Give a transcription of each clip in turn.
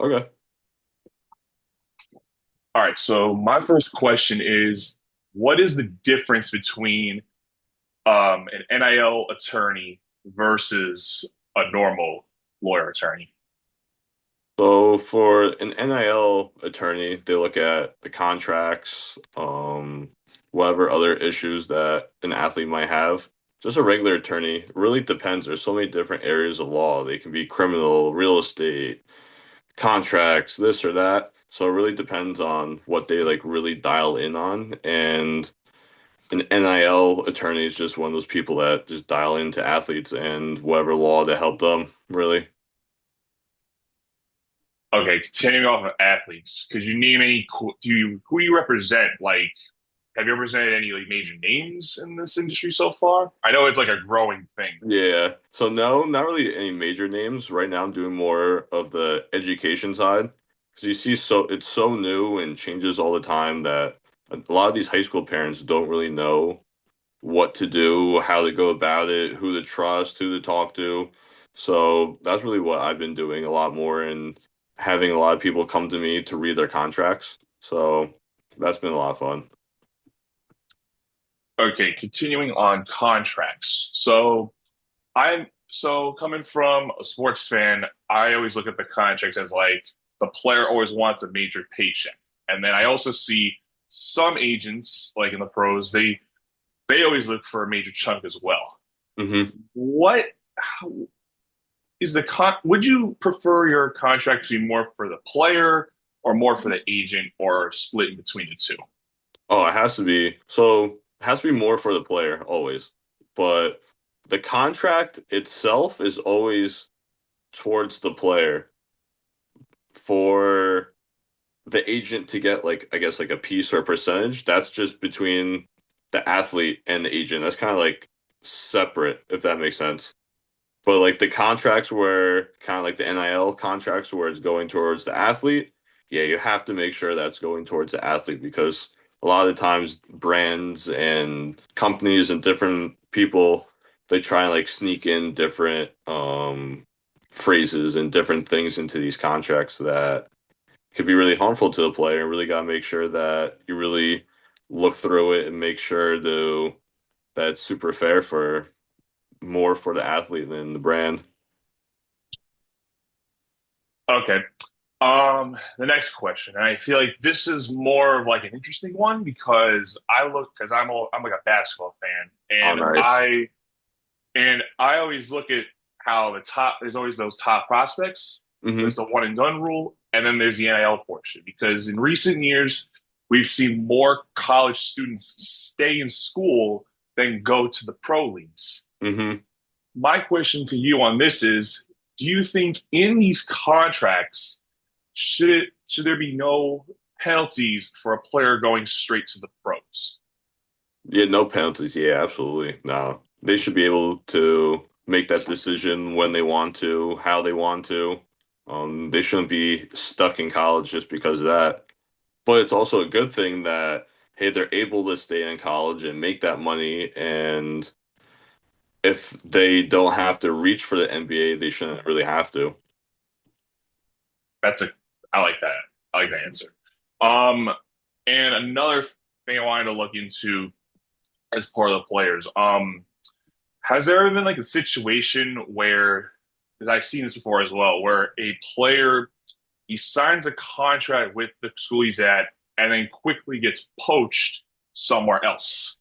Okay. All right, so my first question is, what is the difference between an NIL attorney versus a normal lawyer attorney? So for an NIL attorney, they look at the contracts, whatever other issues that an athlete might have. Just a regular attorney really depends. There's so many different areas of law. They can be criminal, real estate, contracts, this or that. So it really depends on what they like really dial in on. And an NIL attorney is just one of those people that just dial into athletes and whatever law to help them, really. Okay, continuing off of athletes, could you name any, who you represent? Like, have you represented any like major names in this industry so far? I know it's like a growing thing. Yeah. So no, not really any major names. Right now I'm doing more of the education side. Because you see it's so new and changes all the time that a lot of these high school parents don't really know what to do, how to go about it, who to trust, who to talk to. So that's really what I've been doing a lot more and having a lot of people come to me to read their contracts. So that's been a lot of fun. Okay, continuing on contracts. So coming from a sports fan, I always look at the contracts as like the player always wants a major paycheck. And then I also see some agents, like in the pros, they always look for a major chunk as well. Hmm. What how, is the con would you prefer your contract to be more for the player or more for the agent or split in between the two? Oh, it has to be. So it has to be more for the player always. But the contract itself is always towards the player for the agent to get like I guess like a piece or a percentage. That's just between the athlete and the agent. That's kind of like separate, if that makes sense. But like the contracts where kind of like the NIL contracts where it's going towards the athlete, yeah, you have to make sure that's going towards the athlete because a lot of the times brands and companies and different people they try and like sneak in different phrases and different things into these contracts that could be really harmful to the player. And really got to make sure that you really look through it and make sure that it's super fair for more for the athlete than the brand. Okay. The next question, and I feel like this is more of like an interesting one because I'm like a basketball fan, Oh, nice. and I always look at how there's always those top prospects. There's Hmm. the one and done rule, and then there's the NIL portion. Because in recent years, we've seen more college students stay in school than go to the pro leagues. Hmm. My question to you on this is, do you think in these contracts should there be no penalties for a player going straight to the pros? Yeah, no penalties. Yeah, absolutely. No, they should be able to make that decision when they want to, how they want to. They shouldn't be stuck in college just because of that. But it's also a good thing that, hey, they're able to stay in college and make that money. And if they don't have to reach for the NBA, they shouldn't really have to. That's a I like that. I like that answer. Um, and another thing I wanted to look into as part of the players. Has there ever been like a situation where, because I've seen this before as well, where a player he signs a contract with the school he's at and then quickly gets poached somewhere else?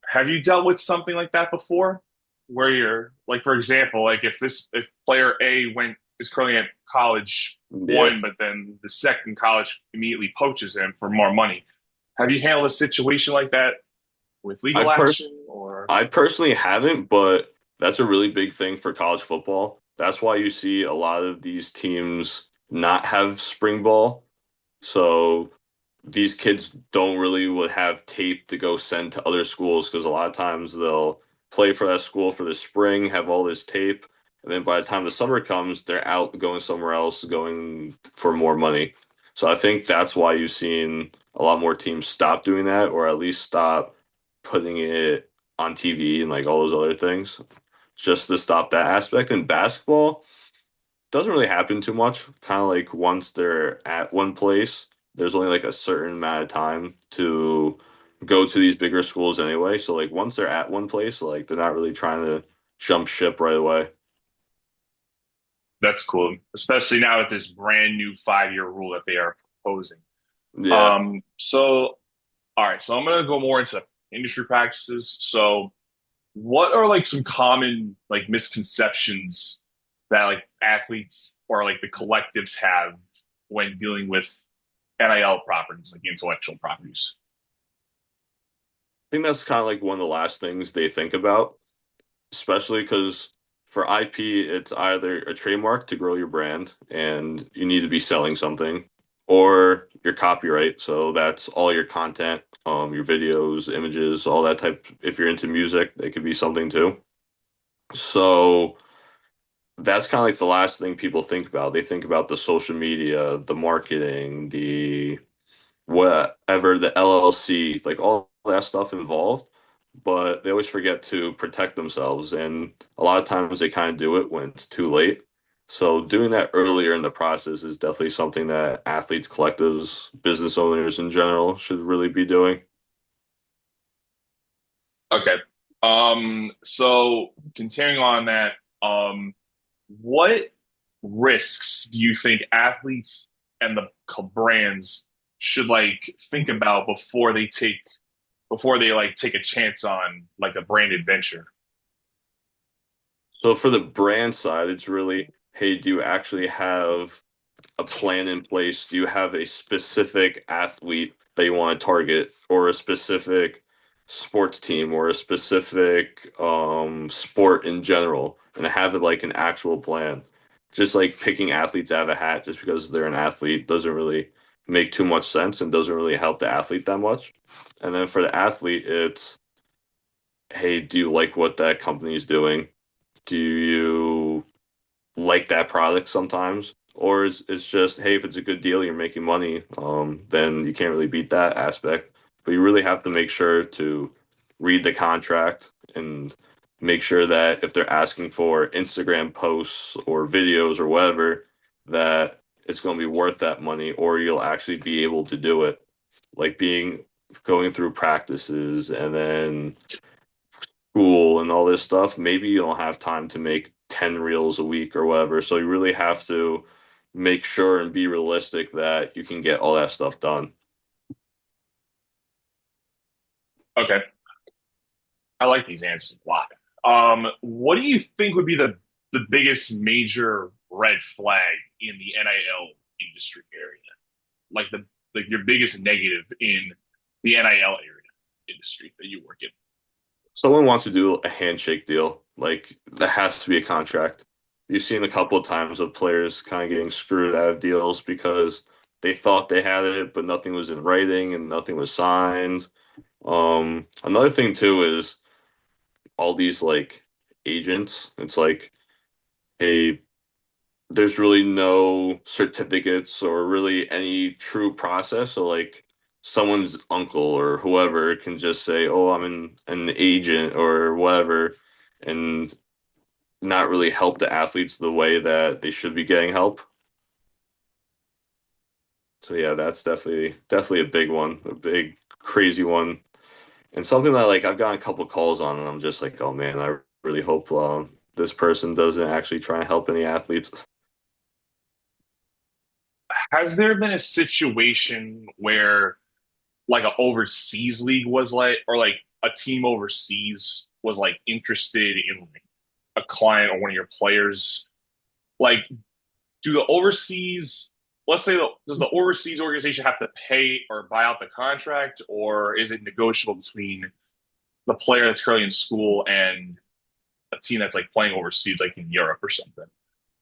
Have you dealt with something like that before? Where you're like, for example, like if player A went is currently at college Yeah. one, but then the second college immediately poaches him for more money. Have you handled a situation like that with I legal pers action or I personally haven't, but that's a really big thing for college football. That's why you see a lot of these teams not have spring ball. So these kids don't really would have tape to go send to other schools because a lot of times they'll play for that school for the spring, have all this tape, and then by the time the summer comes, they're out going somewhere else, going for more money. So I think that's why you've seen a lot more teams stop doing that, or at least stop putting it on TV and like all those other things, just to stop that aspect. In basketball, doesn't really happen too much. Kind of like once they're at one place, there's only like a certain amount of time to go to these bigger schools anyway. So like once they're at one place, like they're not really trying to jump ship right away. That's cool, especially now with this brand new 5-year rule that they are proposing. Yeah. So all right, so I'm gonna go more into industry practices. So what are like some common like misconceptions that like athletes or like the collectives have when dealing with NIL properties, like intellectual properties? I think that's kind of like one of the last things they think about, especially because for IP, it's either a trademark to grow your brand and you need to be selling something, or your copyright. So that's all your content, your videos, images, all that type. If you're into music, they could be something too. So that's kind of like the last thing people think about. They think about the social media, the marketing, the whatever, the LLC, like all that stuff involved, but they always forget to protect themselves. And a lot of times they kind of do it when it's too late. So doing that earlier in the process is definitely something that athletes, collectives, business owners in general should really be doing. Okay. So continuing on that, what risks do you think athletes and the brands should like think about before they like take a chance on like a branded venture? So for the brand side, it's really, hey, do you actually have a plan in place? Do you have a specific athlete that you want to target, or a specific sports team, or a specific sport in general, and have it like an actual plan? Just like picking athletes out of a hat just because they're an athlete doesn't really make too much sense and doesn't really help the athlete that much. And then for the athlete, it's, hey, do you like what that company is doing? Do you like that product sometimes, or it's just, hey, if it's a good deal, you're making money, then you can't really beat that aspect. But you really have to make sure to read the contract and make sure that if they're asking for Instagram posts or videos or whatever, that it's going to be worth that money, or you'll actually be able to do it. Like being going through practices and then school and all this stuff, maybe you don't have time to make 10 reels a week or whatever. So you really have to make sure and be realistic that you can get all that stuff done. Okay. I like these answers a lot. What do you think would be the biggest major red flag in the NIL industry area? Like the like your biggest negative in the NIL area industry that you work in? Someone wants to do a handshake deal, like that has to be a contract. You've seen a couple of times of players kind of getting screwed out of deals because they thought they had it, but nothing was in writing and nothing was signed. Another thing too is all these like agents. It's like, hey, there's really no certificates or really any true process. So like someone's uncle or whoever can just say, "Oh, I'm an agent" or whatever, and not really help the athletes the way that they should be getting help. So yeah, that's definitely a big one, a big crazy one, and something that like I've gotten a couple calls on, and I'm just like, oh man, I really hope this person doesn't actually try and help any athletes. Has there been a situation where like an overseas league was like, or like a team overseas was like interested in like a client or one of your players? Like, do the overseas, let's say, does the overseas organization have to pay or buy out the contract, or is it negotiable between the player that's currently in school and a team that's like playing overseas, like in Europe or something?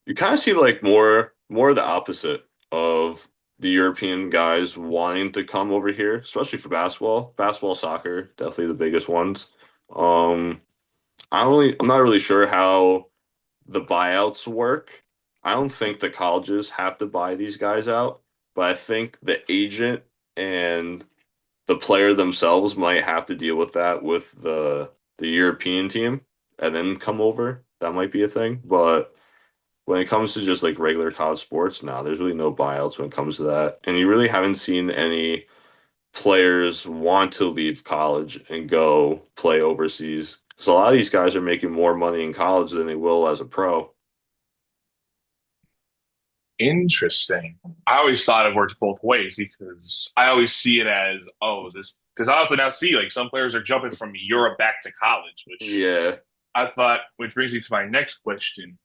You kind of see like more of the opposite of the European guys wanting to come over here, especially for basketball. Basketball, soccer, definitely the biggest ones. Um, I'm not really sure how the buyouts work. I don't think the colleges have to buy these guys out, but I think the agent and the player themselves might have to deal with that with the European team and then come over. That might be a thing, but when it comes to just like regular college sports, no, there's really no buyouts when it comes to that. And you really haven't seen any players want to leave college and go play overseas. Because a lot of these guys are making more money in college than they will as a pro. Interesting. I always thought it worked both ways because I always see it as, oh, this, because I also now see like some players are jumping from Europe back to college, which Yeah. I thought, which brings me to my next question.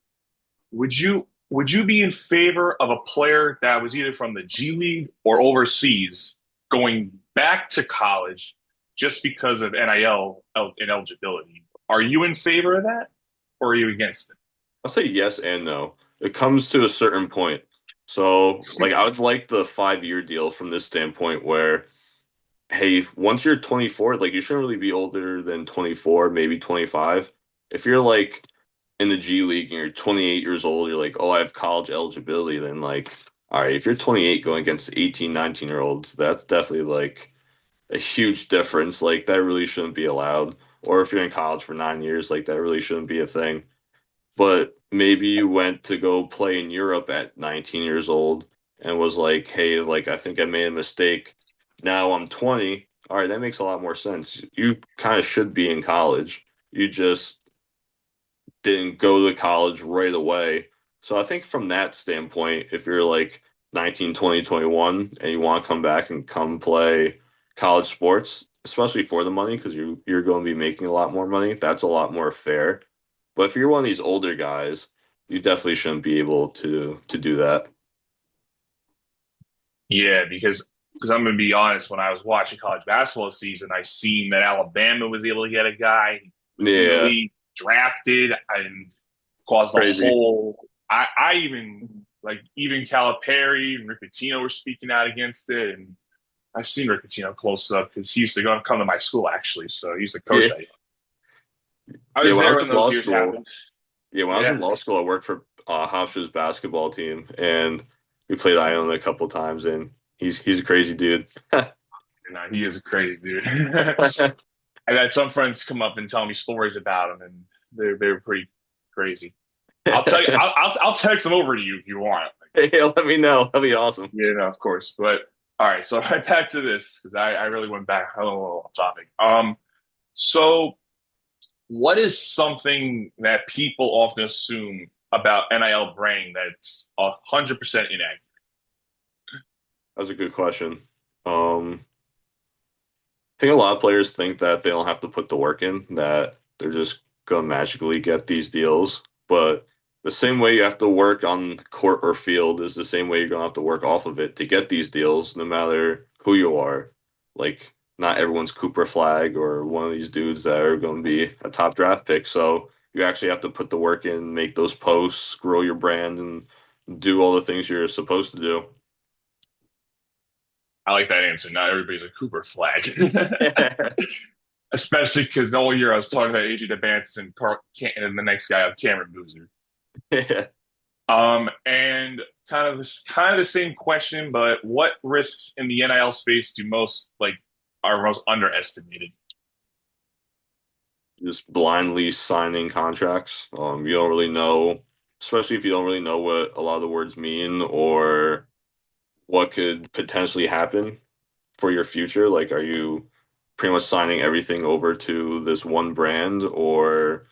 Would you be in favor of a player that was either from the G League or overseas going back to college just because of NIL ineligibility? Are you in favor of that or are you against I'll say yes and no. It comes to a certain point. So, like, I would like the 5 year deal from this standpoint where, hey, once you're 24, like, you shouldn't really be older than 24, maybe 25. If you're like in the G League and you're 28 years old, you're like, oh, I have college eligibility, then, like, all right, if you're 28 going against 18, 19-year-olds, that's definitely like a huge difference. Like, that really shouldn't be allowed. Or if you're in college for 9 years, like, that really shouldn't be a thing. But maybe you went to go play in Europe at 19 years old and was like, hey, like I think I made a mistake. Now I'm 20. All right, that makes a lot more sense. You kind of should be in college. You just didn't go to college right away. So I think from that standpoint, if you're like 19, 20, 21, and you want to come back and come play college sports, especially for the money, because you're going to be making a lot more money, that's a lot more fair. But if you're one of these older guys, you definitely shouldn't be able to do that. Yeah, because I'm gonna be honest, when I was watching college basketball season, I seen that Alabama was able to get a guy Yeah, legally drafted and caused a crazy. whole. I even like even Calipari and Rick Pitino were speaking out against it, and I've seen Rick Pitino close up because he used to go come to my school actually, so he used to coach Yeah, that. I yeah. was When I there was when in law those years school, happened. yeah, when I was in Yeah, law school, I worked for Hofstra's basketball team, and we played Iona a couple times, and he's a crazy dude. he is a crazy dude. I've had some friends come up and tell me stories about him, and they're pretty crazy. I'll tell you. I'll text them over to you if you want. Hey, let me know. That'd be awesome. Yeah, no, of course. But all right, so right back to this because I really went back a little off topic. So what is something that people often assume about NIL branding that's 100% inaccurate? That's a good question. I think a lot of players think that they don't have to put the work in, that they're just gonna magically get these deals. But the same way you have to work on court or field is the same way you're gonna have to work off of it to get these deals, no matter who you are. Like, not everyone's Cooper Flag or one of these dudes that are gonna be a top draft pick. So you actually have to put the work in, make those posts, grow your brand, and do all the things you're supposed to do. I like that answer. Not everybody's a Cooper flag, especially because the whole year I was talking about AJ DeBantis and and the next guy, Cameron Boozer. Yeah. And kind of the same question, but what risks in the NIL space do most like are most underestimated? Just blindly signing contracts. You don't really know, especially if you don't really know what a lot of the words mean or what could potentially happen for your future. Like, are you pretty much signing everything over to this one brand, or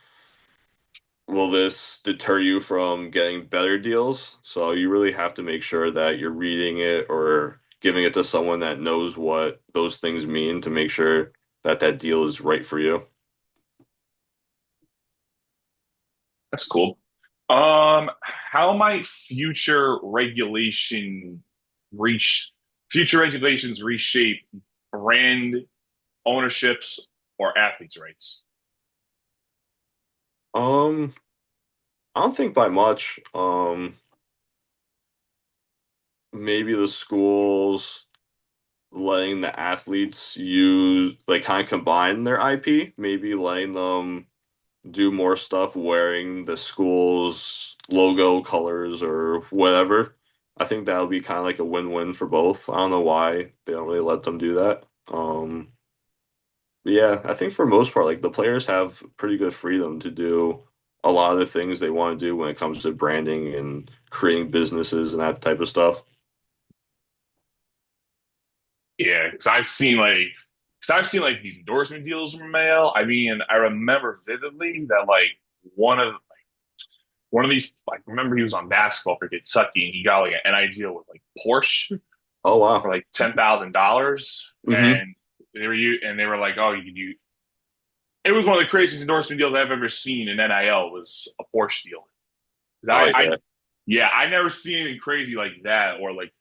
will this deter you from getting better deals? So you really have to make sure that you're reading it or giving it to someone that knows what those things mean to make sure that that deal is right for you. That's cool. How might reach future regulations reshape brand ownerships or athletes' rights? Um, I don't think by much. Maybe the schools letting the athletes use like kind of combine their IP, maybe letting them do more stuff wearing the school's logo colors or whatever. I think that would be kind of like a win-win for both. I don't know why they don't really let them do that. But yeah, I think for most part, like the players have pretty good freedom to do a lot of the things they want to do when it comes to branding and creating businesses and that type of stuff. Yeah, because I've seen like these endorsement deals from Mail. I mean, I remember vividly that like one of one of these, like, remember he was on basketball for Kentucky and he got like an NIL deal with like Porsche Oh for wow. like $10,000, Hmm. and they were like, oh, you. It was one of the craziest endorsement deals I've ever seen in NIL was a Porsche deal. 'Cause Oh yeah. yeah, I never seen anything crazy like that or like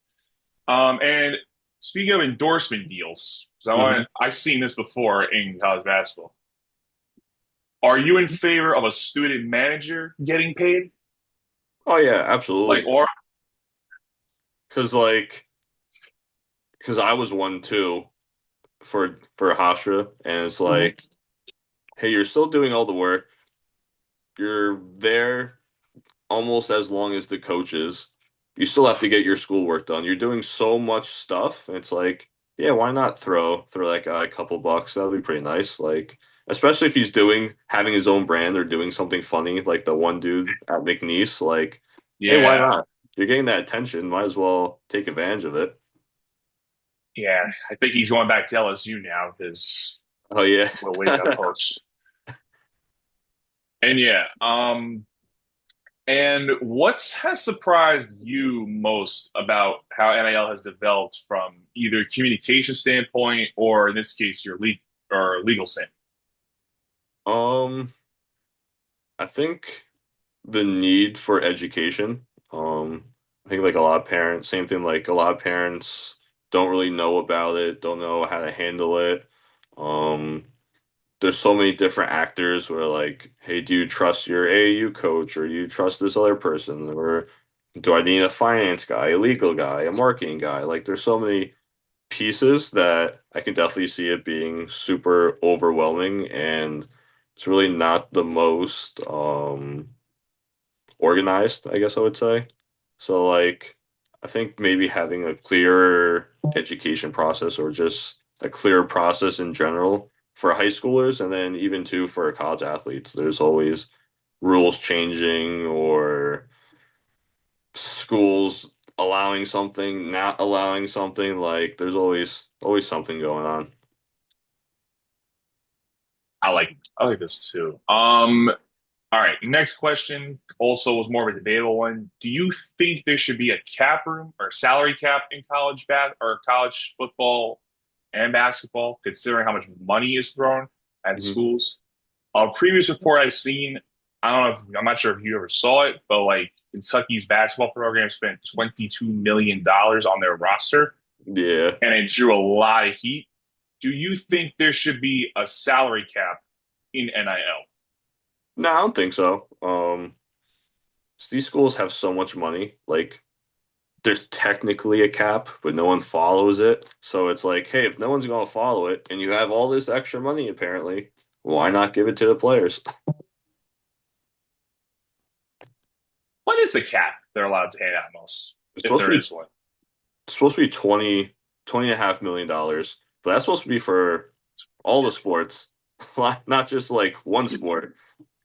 and speaking of endorsement deals, because Hmm. I've seen this before in college basketball. Are you in favor of a student manager getting paid? Oh yeah, Like, absolutely. or Cause like, cause I was one too for Hofstra, and it's Mhm. like, hey, you're still doing all the work. You're there almost as long as the coaches. You still have to get your schoolwork done. You're doing so much stuff. And it's like, yeah, why not throw that guy a couple bucks? That would be pretty nice. Like, especially if he's having his own brand or doing something funny, like the one dude at McNeese. Like, hey, why Yeah, not? You're getting that attention. Might as well take advantage of it. yeah. I think he's going back to LSU now because Oh yeah. we're waiting on posts. And yeah, and what has surprised you most about how NIL has developed from either a communication standpoint or in this case your legal standpoint? Um, I think the need for education. I think like a lot of parents, same thing, like a lot of parents don't really know about it, don't know how to handle it. Um, there's so many different actors where like, hey, do you trust your AAU coach or do you trust this other person? Or do I need a finance guy, a legal guy, a marketing guy? Like there's so many pieces that I can definitely see it being super overwhelming and it's really not the most organized, I guess I would say. So like I think maybe having a clearer education process or just a clearer process in general for high schoolers and then even too for college athletes. There's always rules changing or schools allowing something, not allowing something. Like there's always something going on. I like this too. All right, next question also was more of a debatable one. Do you think there should be a cap room or salary cap in college football and basketball, considering how much money is thrown at Hmm. schools? A previous report I've seen, I don't know if I'm not sure if you ever saw it, but like Kentucky's basketball program spent $22 million on their roster, Yeah. and it drew a lot of heat. Do you think there should be a salary cap in NIL? No, I don't think so. These schools have so much money. Like there's technically a cap, but no one follows it. So it's like, hey, if no one's gonna follow it and you have all this extra money apparently, why not give it to the players? What is the cap they're allowed to hand out most, It's if supposed there to be is one? $20.5 million, but that's supposed to be for all the sports, not just like one sport.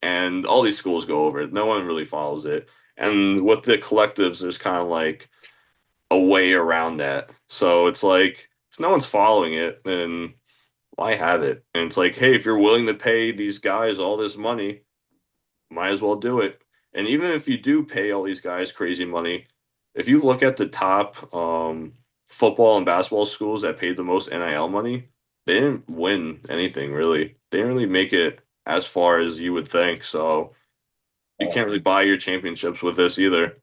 And all these schools go over it. No one really follows it. And with the collectives, there's kind of like a way around that. So it's like if no one's following it, then why have it? And it's like, hey, if you're willing to pay these guys all this money, might as well do it. And even if you do pay all these guys crazy money, if you look at the top football and basketball schools that paid the most NIL money, they didn't win anything really. They didn't really make it as far as you would think. So you Oh, can't really buy your championships with this either.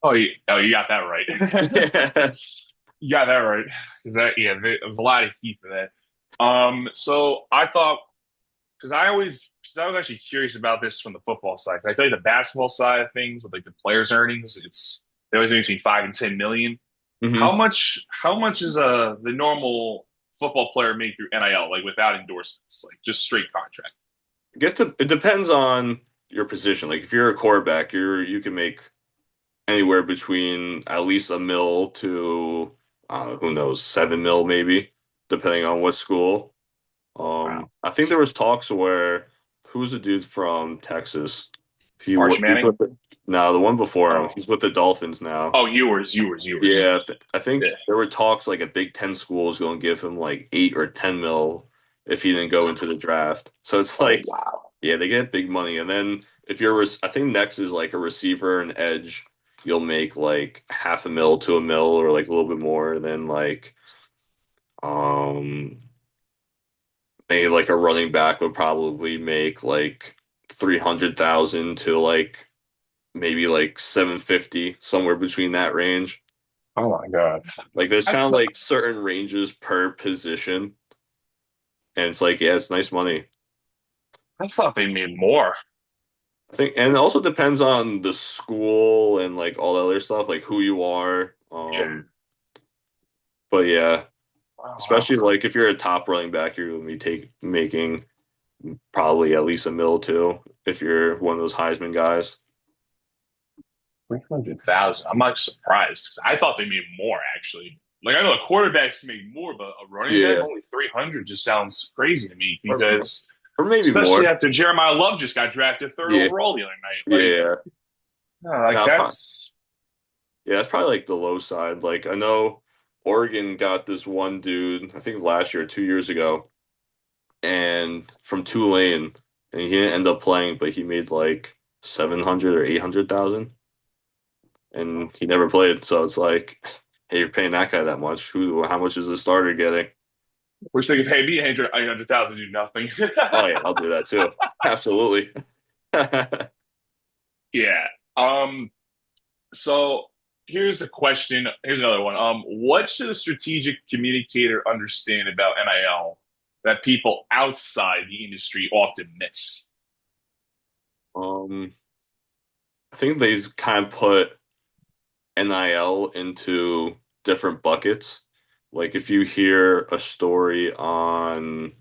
you got that right. You got that right. Because there was a lot of heat for that. So I thought because I was actually curious about this from the football side. I tell you the basketball side of things with like the players' earnings, they always make between 5 and 10 million. Hmm. How much is the normal football player make through NIL, like without endorsements, like just straight contract? I guess it depends on your position. Like if you're a quarterback, you can make anywhere between at least a mil to who knows, 7 mil maybe, depending on what school. Wow. I think there was talks where who's the dude from Texas? Arch He's Manning. with no, the one before him. Oh, He's with the Dolphins now. oh, Ewers. Yeah, I Yeah. think there were talks like a Big Ten school is going to give him like 8 or 10 mil if he didn't go into the draft. So it's Oh like, wow. yeah, they get big money. And then if I think next is like a receiver and edge, you'll make like half a mil to a mil or like a little bit more. And then um, maybe like a running back would probably make like 300,000 to like maybe like 750, somewhere between that range. Oh my God. Like there's I kind of thought like certain ranges per position, and it's like yeah, it's nice money. I thought they made more. I think, and it also depends on the school and like all the other stuff, like who you are. Yeah. But yeah, Wow, wow. especially like if you're a top running back, you're gonna be making probably at least a mil too if you're one of those Heisman guys. 300,000. I'm not surprised because I thought they made more actually. Like I know the quarterbacks make more, but a running back Yeah, only 300 just sounds crazy to me or, because or maybe especially more. after Jeremiah Love just got drafted third Yeah, overall the other night. Like, yeah, no, like no, that's yeah, that's probably like the low side. Like I know Oregon got this one dude, I think last year, 2 years ago, and from Tulane, and he didn't end up playing, but he made like 700 or 800,000, and he never played. So it's like, hey, you're paying that guy that much. How much is the starter getting? wish they could pay me 800,000 to do nothing. Oh yeah, I'll do that too. Absolutely. Yeah. Um. So here's a question. Here's another one. What should a strategic communicator understand about NIL that people outside the industry often miss? Um, I think they kind of put NIL into different buckets. Like if you hear a story on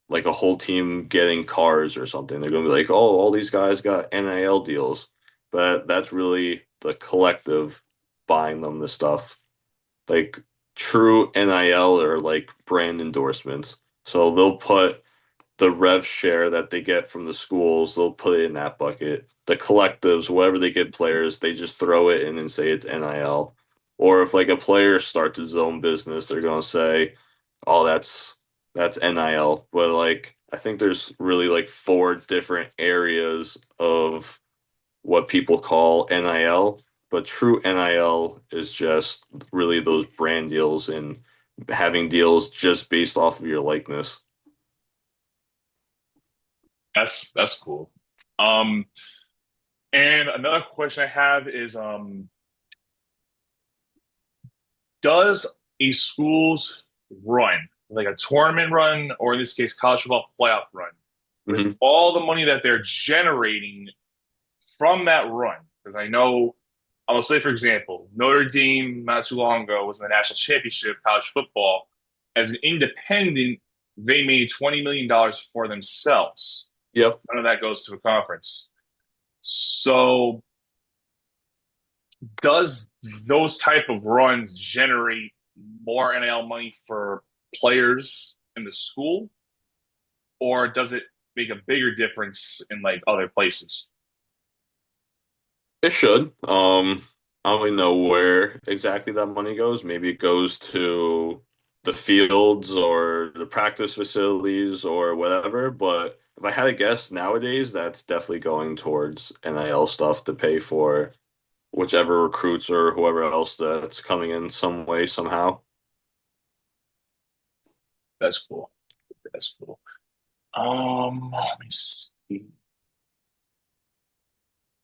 like a whole team getting cars or something, they're gonna be like, "Oh, all these guys got NIL deals," but that's really the collective buying them the stuff. Like true NIL or like brand endorsements. So they'll put the rev share that they get from the schools, they'll put it in that bucket. The collectives, whatever they get players, they just throw it in and say it's NIL. Or if like a player starts his own business, they're gonna say, "Oh, that's NIL." But like I think there's really like four different areas of what people call NIL, but true NIL is just really those brand deals and having deals just based off of your likeness. That's cool. Um, and another question I have is, does a school's run, like a tournament run, or in this case, college football playoff run, with Hmm. all the money that they're generating from that run? Because I know, I'll say, for example, Notre Dame not too long ago was in the national championship of college football. As an independent, they made $20 million for themselves. Yep. None of that goes to a conference. So, does those type of runs generate more NIL money for players in the school, or does it make a bigger difference in like other places? It should. I don't really know where exactly that money goes. Maybe it goes to the fields or the practice facilities or whatever. But if I had to guess nowadays, that's definitely going towards NIL stuff to pay for whichever recruits or whoever else that's coming in some way, somehow. That's cool. That's cool. Let me see.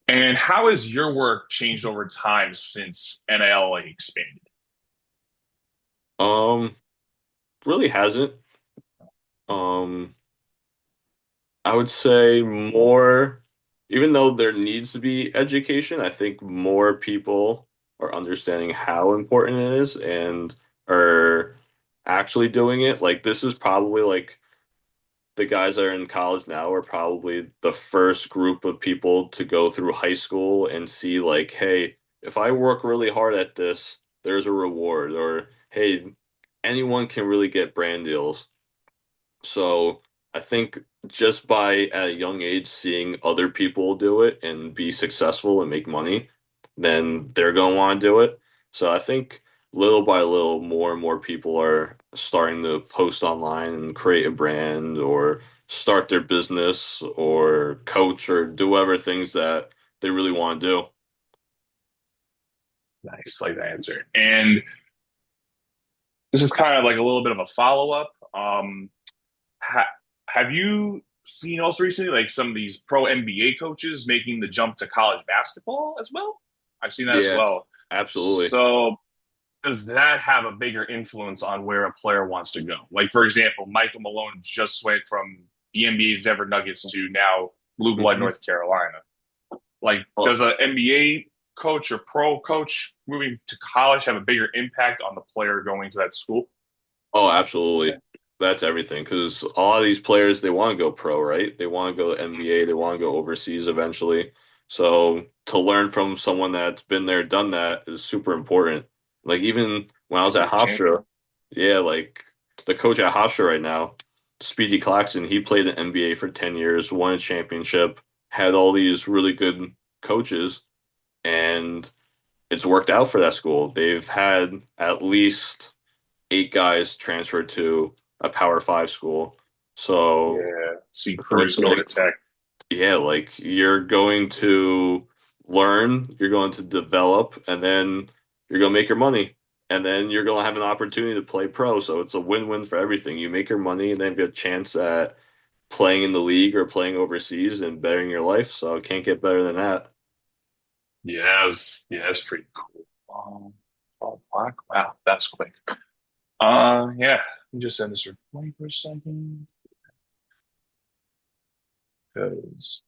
And how has your work changed over time since NIL like expanded? Um, really hasn't. Um, I would say more, even though there needs to be education, I think more people are understanding how important it is and are actually doing it. Like this is probably like the guys that are in college now are probably the first group of people to go through high school and see like, hey, if I work really hard at this, there's a reward, or hey, anyone can really get brand deals. So I think just by at a young age seeing other people do it and be successful and make money, then they're going to want to do it. So I think little by little, more and more people are starting to post online and create a brand or start their business or coach or do whatever things that they really want to do. Nice, like that answer. And this is kind of like a little bit of a follow-up. Ha have you seen also recently like some of these pro NBA coaches making the jump to college basketball as well? I've seen that as Yeah, well. absolutely. So does that have a bigger influence on where a player wants to go? Like, for example, Michael Malone just went from the NBA's Denver Nuggets to now Blue Blood Mhm. North Carolina. Like, Oh, does an NBA coach or pro coach moving to college have a bigger impact on the player going to that school? oh, absolutely. That's everything because a lot of these players they want to go pro, right? They want to go NBA, they want to go overseas eventually. So to learn from someone that's been there, done that is super important. Like even when I was Be at a champion. Hofstra, yeah, like the coach at Hofstra right now, Speedy Claxton, he played in NBA for 10 years, won a championship, had all these really good coaches, and it's worked out for that school. They've had at least 8 guys transferred to a Power Five school. So, Yeah. See so it's Cruz go to like, Tech. yeah, like you're going to learn, you're going to develop, and then you're going to make your money. And then you're going to have an opportunity to play pro. So it's a win-win for everything. You make your money, and then you get a chance at playing in the league or playing overseas and bettering your life. So it can't get better than that. Yeah, that's pretty cool. 12 o'clock. Wow, that's quick. Yeah. Let me just send this recording for a second because